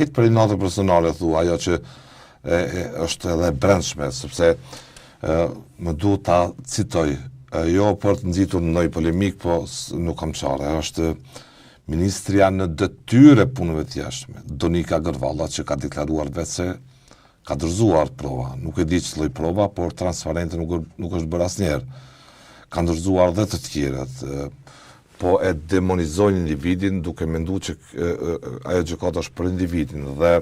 këtë për natë personale, thua, ajo që është edhe brendshme, sepse më duhet ta citoj, jo për të nxitur në ndonjë polemik, po nuk kam çfarë, është Ministria në detyre punëve të jashtme, Donika Gërvalla, që ka deklaruar vetë se ka dorëzuar prova, nuk e di ç'lloj prova, por transparente nuk është bërë asnjëherë. Ka dorëzuar dhe të tjerët, po e demonizojnë individin duke menduar që ajo gjykata është për individin dhe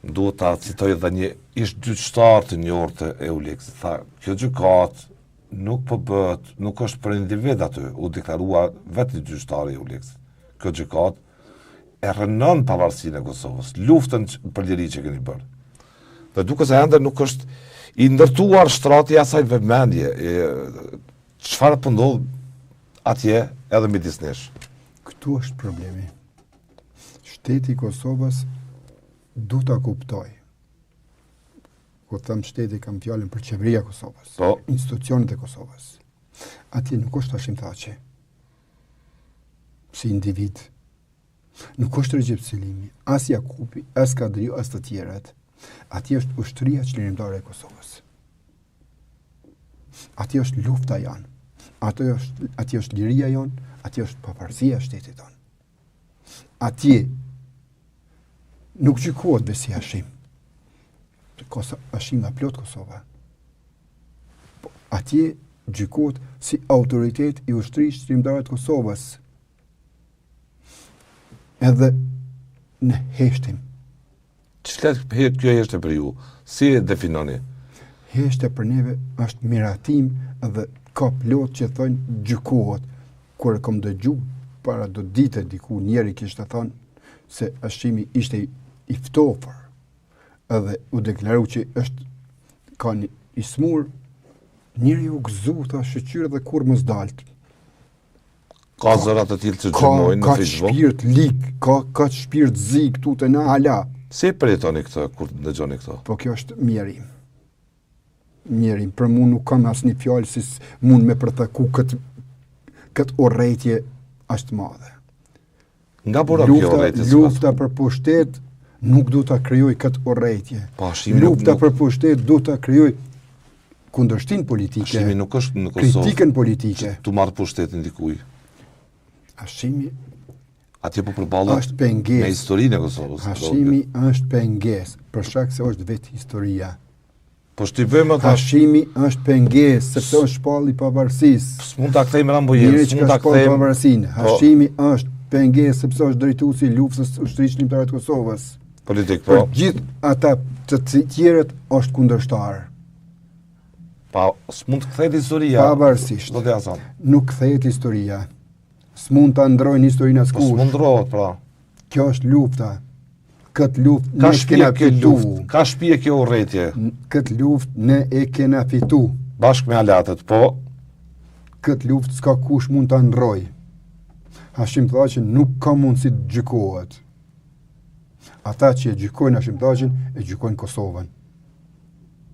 duhet ta citoj edhe një ish gjyqtar të njohur të Euleksit, tha, kjo gjykatë nuk po bëhet, nuk është për individ aty, u deklarua vetë gjyqtari Euleksit. Kjo gjykatë e rënon pavarësinë e Kosovës, luftën për liri që keni bërë. Dhe duke se ende nuk është i ndërtuar shtrati asaj vëmendje, çfarë po ndodh atje edhe midis nesh. Këtu është problemi. Shteti i Kosovës du ta kuptoj. Kur them shteti kam fjalën për qeveria e Kosovës, institucionet e Kosovës. Atje nuk është Hashim Thaçi si individ. Nuk është Recep Selimi, as Jakupi, as Kadriu, as të tjerët. Atje është ushtria çlirimtare e Kosovës. Atje është lufta janë. Atje është liria jonë, atje është pavarësia e shtetit tonë. Atje nuk gjykohet besi Hashim. Hashim nga plot Kosova. Atje gjykohet si autoritet i ushtrisë çlirimtare të Kosovës. Edhe në heshtim. Çfarë kjo heshte për ju? Si e definoni? Heshte për neve është miratim dhe ka plot që thonë gjykohet. Kur e kam dëgju para do dite diku njeri kishte thonë se Hashimi ishte i ftofër edhe u deklaru që është ka një i smur, njeri u gëzu, tha shqyre dhe kur mos dalt. Ka zërat të tillë që gjymojnë në Facebook. Ka shpirt lik, ka shpirt zi këtu të na ala. Si e përjetoni këtë kur dëgjoni këtë? Po kjo është mjerim. Mjerim, për mu nuk kam asnjë fjalë si mund me përthaku këtë urrëtie është madhe. Nga bura kjo urrëtie? Lufta për pushtet nuk du ta krijoj këtë urrëtie. Lufta për pushtet du ta krijoj kundërshtin politike. Hashimi nuk është në Kosovë. Kritikën politike. Tu marr pushtetin dikuj. Hashimi atje po përballet me historinë e Kosovës. Hashimi është pengesë, për shkak se është vetë historia. Po shtypojmë atë. Hashimi është pengesë, sepse është shpalli i pavarësisë. S'mund ta kthejmë Rambojen, s'mund ta kthejmë pavarësinë. Hashimi është pengesë sepse është drejtuesi i luftës ushtrisë çlirimtare të Kosovës. Politik po. Për gjithë ata të tjerët është kundërshtar. Pa, s'mund të kthehet historia. Pavarësisht. Do të jasam. Nuk kthehet historia. S'mund ta ndrojnë historinë askush. Po s'mund ndrohet, pra. Kjo është lufta. Këtë luftë ne kena fitu. Ka shpije kjo urrëtie. Këtë luftë ne e kena fitu. Bashkë me aleatët, po. Këtë luftë s'ka kush mund ta ndrojë. Hashim Thaçi nuk ka mundësi të gjykohet. Ata që e gjykojnë Hashim Thaçin, e gjykojnë Kosovën.